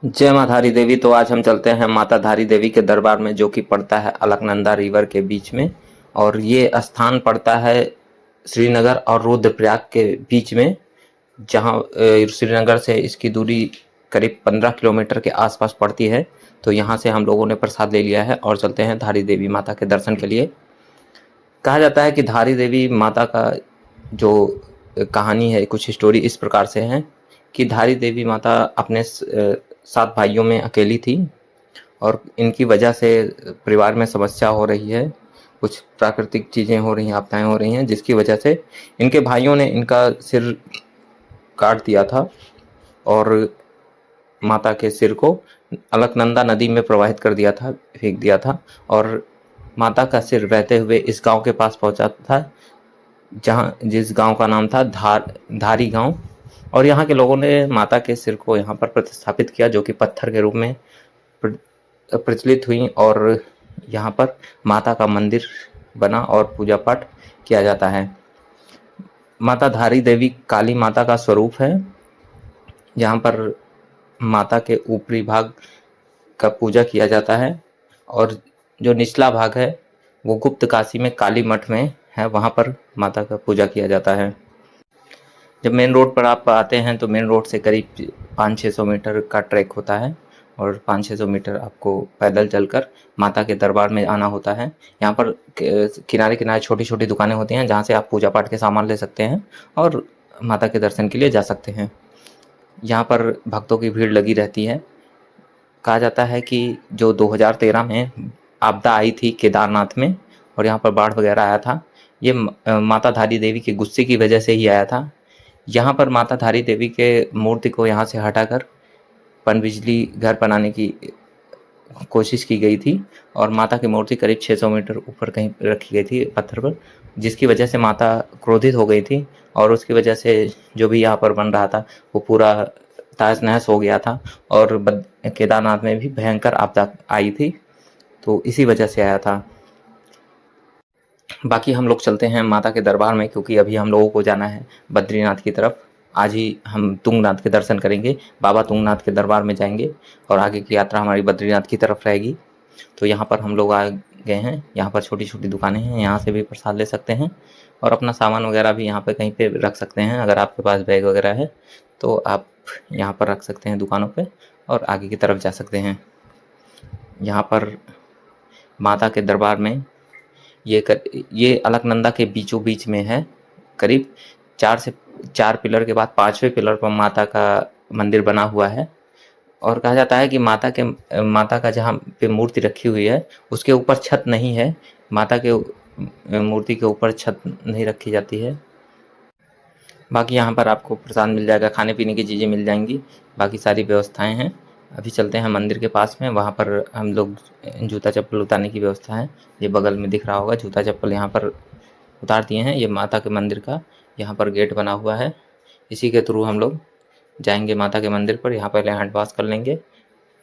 जय माँ धारी देवी। तो आज हम चलते हैं माता धारी देवी के दरबार में, जो कि पड़ता है अलकनंदा रिवर के बीच में। और ये स्थान पड़ता है श्रीनगर और रुद्रप्रयाग के बीच में, जहाँ श्रीनगर से इसकी दूरी करीब 15 किलोमीटर के आसपास पड़ती है। तो यहाँ से हम लोगों ने प्रसाद ले लिया है और चलते हैं धारी देवी माता के दर्शन के लिए। कहा जाता है कि धारी देवी माता का जो कहानी है, कुछ स्टोरी इस प्रकार से है कि धारी देवी माता अपने 7 भाइयों में अकेली थी और इनकी वजह से परिवार में समस्या हो रही है, कुछ प्राकृतिक चीज़ें हो रही हैं, आपदाएं हो रही हैं, जिसकी वजह से इनके भाइयों ने इनका सिर काट दिया था और माता के सिर को अलकनंदा नदी में प्रवाहित कर दिया था, फेंक दिया था। और माता का सिर बहते हुए इस गांव के पास पहुंचा था, जिस गांव का नाम था धारी गांव। और यहाँ के लोगों ने माता के सिर को यहाँ पर प्रतिस्थापित किया, जो कि पत्थर के रूप में प्रचलित हुई। और यहाँ पर माता का मंदिर बना और पूजा पाठ किया जाता है। माता धारी देवी काली माता का स्वरूप है। यहाँ पर माता के ऊपरी भाग का पूजा किया जाता है और जो निचला भाग है वो गुप्त काशी में काली मठ में है, वहाँ पर माता का पूजा किया जाता है। जब मेन रोड पर आप आते हैं तो मेन रोड से करीब 500-600 मीटर का ट्रैक होता है और 500-600 मीटर आपको पैदल चलकर माता के दरबार में आना होता है। यहाँ पर किनारे किनारे छोटी छोटी दुकानें होती हैं, जहाँ से आप पूजा पाठ के सामान ले सकते हैं और माता के दर्शन के लिए जा सकते हैं। यहाँ पर भक्तों की भीड़ लगी रहती है। कहा जाता है कि जो 2013 में आपदा आई थी केदारनाथ में और यहाँ पर बाढ़ वगैरह आया था, ये माता धारी देवी के गुस्से की वजह से ही आया था। यहाँ पर माता धारी देवी के मूर्ति को यहाँ से हटाकर पनबिजली घर बनाने की कोशिश की गई थी और माता की मूर्ति करीब 600 मीटर ऊपर कहीं रखी गई थी पत्थर पर, जिसकी वजह से माता क्रोधित हो गई थी और उसकी वजह से जो भी यहाँ पर बन रहा था वो पूरा तहस नहस हो गया था। और केदारनाथ में भी भयंकर आपदा आई थी, तो इसी वजह से आया था। बाकी हम लोग चलते हैं माता के दरबार में, क्योंकि अभी हम लोगों को जाना है बद्रीनाथ की तरफ। आज ही हम तुंगनाथ के दर्शन करेंगे, बाबा तुंगनाथ के दरबार में जाएंगे और आगे की यात्रा हमारी बद्रीनाथ की तरफ रहेगी। तो यहाँ पर हम लोग आ गए हैं। यहाँ पर छोटी छोटी दुकानें हैं, यहाँ से भी प्रसाद ले सकते हैं और अपना सामान वगैरह भी यहाँ पे कहीं पे रख सकते हैं। अगर आपके पास बैग वगैरह है तो आप यहाँ पर रख सकते हैं दुकानों पे और आगे की तरफ जा सकते हैं। यहाँ पर माता के दरबार में ये अलकनंदा के बीचों बीच में है। करीब 4 पिलर के बाद 5वें पिलर पर माता का मंदिर बना हुआ है। और कहा जाता है कि माता का जहाँ पे मूर्ति रखी हुई है उसके ऊपर छत नहीं है। माता के मूर्ति के ऊपर छत नहीं रखी जाती है। बाकी यहाँ पर आपको प्रसाद मिल जाएगा, खाने पीने की चीज़ें मिल जाएंगी, बाकी सारी व्यवस्थाएं हैं। अभी चलते हैं मंदिर के पास में, वहाँ पर हम लोग जूता चप्पल उतारने की व्यवस्था है। ये बगल में दिख रहा होगा, जूता चप्पल यहाँ पर उतार दिए हैं। ये माता के मंदिर का यहाँ पर गेट बना हुआ है, इसी के थ्रू हम लोग जाएंगे माता के मंदिर पर। यहाँ पहले हैंड वॉश कर लेंगे।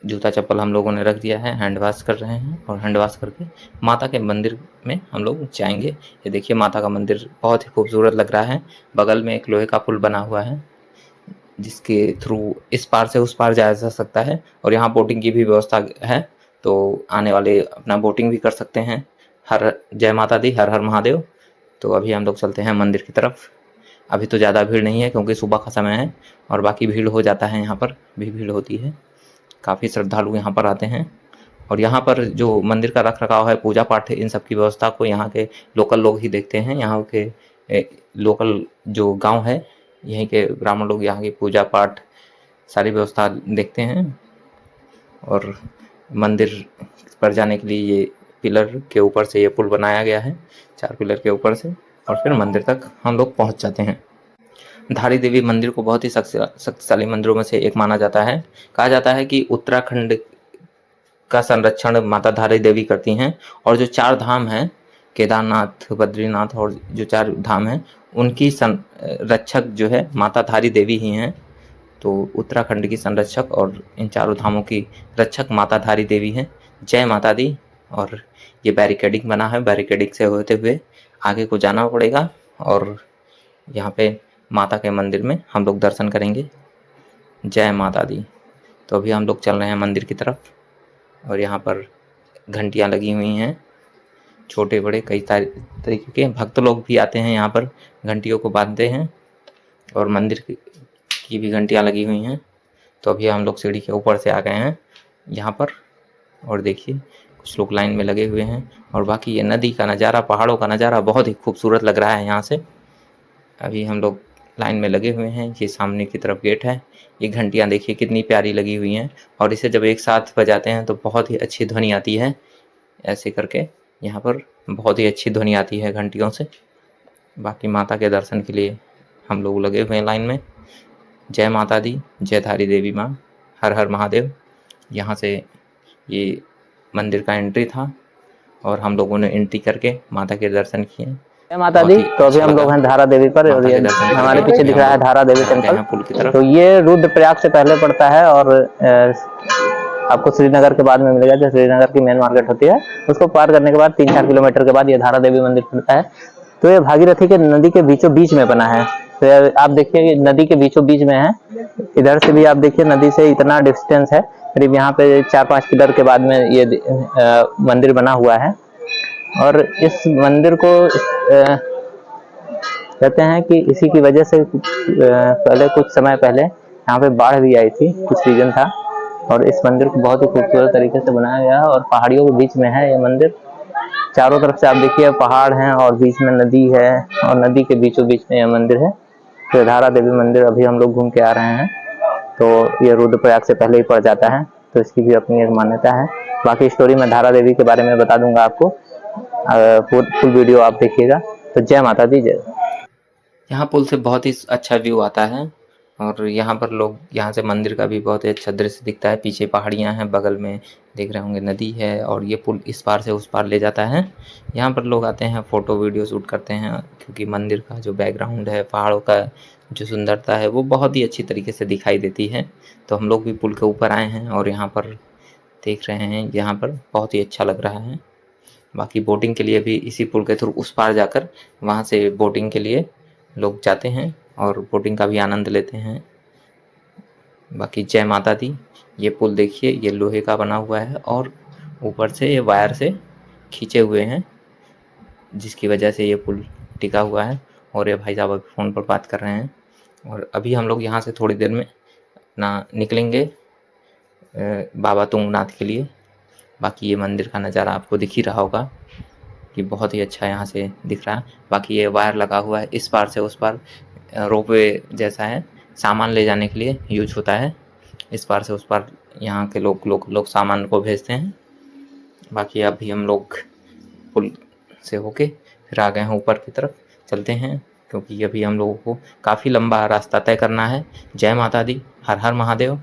जूता चप्पल हम लोगों ने रख दिया है, हैंड वॉश कर रहे हैं और हैंड वॉश करके माता के मंदिर में हम लोग जाएंगे। ये देखिए माता का मंदिर बहुत ही खूबसूरत लग रहा है। बगल में एक लोहे का पुल बना हुआ है जिसके थ्रू इस पार से उस पार जाया जा सकता है और यहाँ बोटिंग की भी व्यवस्था है, तो आने वाले अपना बोटिंग भी कर सकते हैं। हर जय माता दी, हर हर महादेव। तो अभी हम लोग चलते हैं मंदिर की तरफ। अभी तो ज़्यादा भीड़ नहीं है क्योंकि सुबह का समय है और बाकी भीड़ हो जाता है, यहाँ पर भी भीड़ होती है। काफ़ी श्रद्धालु यहाँ पर आते हैं और यहाँ पर जो मंदिर का रख रखाव है, पूजा पाठ है, इन सब की व्यवस्था को यहाँ के लोकल लोग ही देखते हैं। यहाँ के लोकल जो गांव है, यहीं के ब्राह्मण लोग यहाँ की पूजा पाठ सारी व्यवस्था देखते हैं। और मंदिर पर जाने के लिए ये पिलर के ऊपर से ये पुल बनाया गया है, 4 पिलर के ऊपर से, और फिर मंदिर तक हम लोग पहुँच जाते हैं। धारी देवी मंदिर को बहुत ही शक्तिशाली मंदिरों में से एक माना जाता है। कहा जाता है कि उत्तराखंड का संरक्षण माता धारी देवी करती हैं और जो 4 धाम हैं, केदारनाथ, बद्रीनाथ और जो 4 धाम हैं, उनकी रक्षक जो है माता धारी देवी ही हैं। तो उत्तराखंड की संरक्षक और इन चारों धामों की रक्षक माता धारी देवी हैं। जय माता दी। और ये बैरिकेडिंग बना है, बैरिकेडिंग से होते हुए आगे को जाना पड़ेगा और यहाँ पे माता के मंदिर में हम लोग दर्शन करेंगे। जय माता दी। तो अभी हम लोग चल रहे हैं मंदिर की तरफ और यहाँ पर घंटियाँ लगी हुई हैं, छोटे बड़े कई तरीके के भक्त लोग भी आते हैं यहाँ पर घंटियों को बांधते हैं और मंदिर की भी घंटियाँ लगी हुई हैं। तो अभी हम लोग सीढ़ी के ऊपर से आ गए हैं यहाँ पर और देखिए कुछ लोग लाइन में लगे हुए हैं और बाकी ये नदी का नज़ारा, पहाड़ों का नज़ारा बहुत ही खूबसूरत लग रहा है यहाँ से। अभी हम लोग लाइन में लगे हुए हैं, ये सामने की तरफ गेट है। ये घंटियाँ देखिए कितनी प्यारी लगी हुई हैं और इसे जब एक साथ बजाते हैं तो बहुत ही अच्छी ध्वनि आती है। ऐसे करके यहाँ पर बहुत ही अच्छी ध्वनि आती है घंटियों से। बाकी माता के दर्शन के लिए हम लोग लगे हुए हैं लाइन में। जय माता दी, जय धारी देवी माँ, हर हर महादेव। यहाँ से ये मंदिर का एंट्री था और हम लोगों ने एंट्री करके माता के दर्शन किए। जय माता दी। तो अभी हम लोग हैं धारा देवी पर और ये हमारे पीछे दिख रहा है धारा देवी टेम्पल। तो ये रुद्रप्रयाग से पहले पड़ता है और आपको श्रीनगर के बाद में मिलेगा। जो श्रीनगर की मेन मार्केट होती है उसको पार करने के बाद 3-4 किलोमीटर के बाद ये धारा देवी मंदिर पड़ता है। तो ये भागीरथी के नदी के बीचों बीच में बना है। तो आप देखिए नदी के बीचों बीच में है। इधर से भी आप देखिए नदी से इतना डिस्टेंस है, करीब यहाँ पे 4-5 किलोमीटर के बाद में ये मंदिर बना हुआ है। और इस मंदिर को कहते हैं कि इसी की वजह से पहले कुछ समय पहले यहाँ पे बाढ़ भी आई थी, कुछ रीजन था। और इस मंदिर को बहुत ही खूबसूरत तरीके से बनाया गया है और पहाड़ियों के बीच में है ये मंदिर। चारों तरफ से आप देखिए पहाड़ हैं और बीच में नदी है और नदी के बीचों बीच में यह मंदिर है। तो धारा देवी मंदिर अभी हम लोग घूम के आ रहे हैं। तो ये रुद्रप्रयाग से पहले ही पड़ जाता है, तो इसकी भी अपनी एक मान्यता है। बाकी स्टोरी में धारा देवी के बारे में बता दूंगा आपको, फुल वीडियो आप देखिएगा। तो जय माता दी जय। यहाँ पुल से बहुत ही अच्छा व्यू आता है और यहाँ पर लोग, यहाँ से मंदिर का भी बहुत ही अच्छा दृश्य दिखता है। पीछे पहाड़ियाँ हैं, बगल में देख रहे होंगे नदी है और ये पुल इस पार से उस पार ले जाता है। यहाँ पर लोग आते हैं, फ़ोटो वीडियो शूट करते हैं क्योंकि मंदिर का जो बैकग्राउंड है, पहाड़ों का जो सुंदरता है वो बहुत ही अच्छी तरीके से दिखाई देती है। तो हम लोग भी पुल के ऊपर आए हैं और यहाँ पर देख रहे हैं, यहाँ पर बहुत ही अच्छा लग रहा है। बाकी बोटिंग के लिए भी इसी पुल के थ्रू उस पार जाकर वहाँ से बोटिंग के लिए लोग जाते हैं और बोटिंग का भी आनंद लेते हैं। बाकी जय माता दी। ये पुल देखिए, ये लोहे का बना हुआ है और ऊपर से ये वायर से खींचे हुए हैं, जिसकी वजह से ये पुल टिका हुआ है। और ये भाई साहब अभी फ़ोन पर बात कर रहे हैं और अभी हम लोग यहाँ से थोड़ी देर में ना निकलेंगे बाबा तुंगनाथ के लिए। बाकी ये मंदिर का नज़ारा आपको दिख ही रहा होगा कि बहुत ही अच्छा यहाँ से दिख रहा है। बाकी ये वायर लगा हुआ है, इस पार से उस पार रोपवे जैसा है, सामान ले जाने के लिए यूज होता है। इस पार से उस पार यहाँ के लोग सामान को भेजते हैं। बाकी अभी हम लोग पुल से होके फिर आ गए हैं ऊपर की तरफ, चलते हैं क्योंकि अभी हम लोगों को काफ़ी लंबा रास्ता तय करना है। जय माता दी, हर हर महादेव।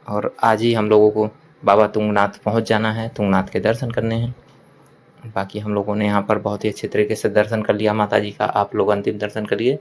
और आज ही हम लोगों को बाबा तुंगनाथ पहुँच जाना है, तुंगनाथ के दर्शन करने हैं। बाकी हम लोगों ने यहाँ पर बहुत ही अच्छे तरीके से दर्शन कर लिया माता जी का। आप लोग अंतिम दर्शन करिए।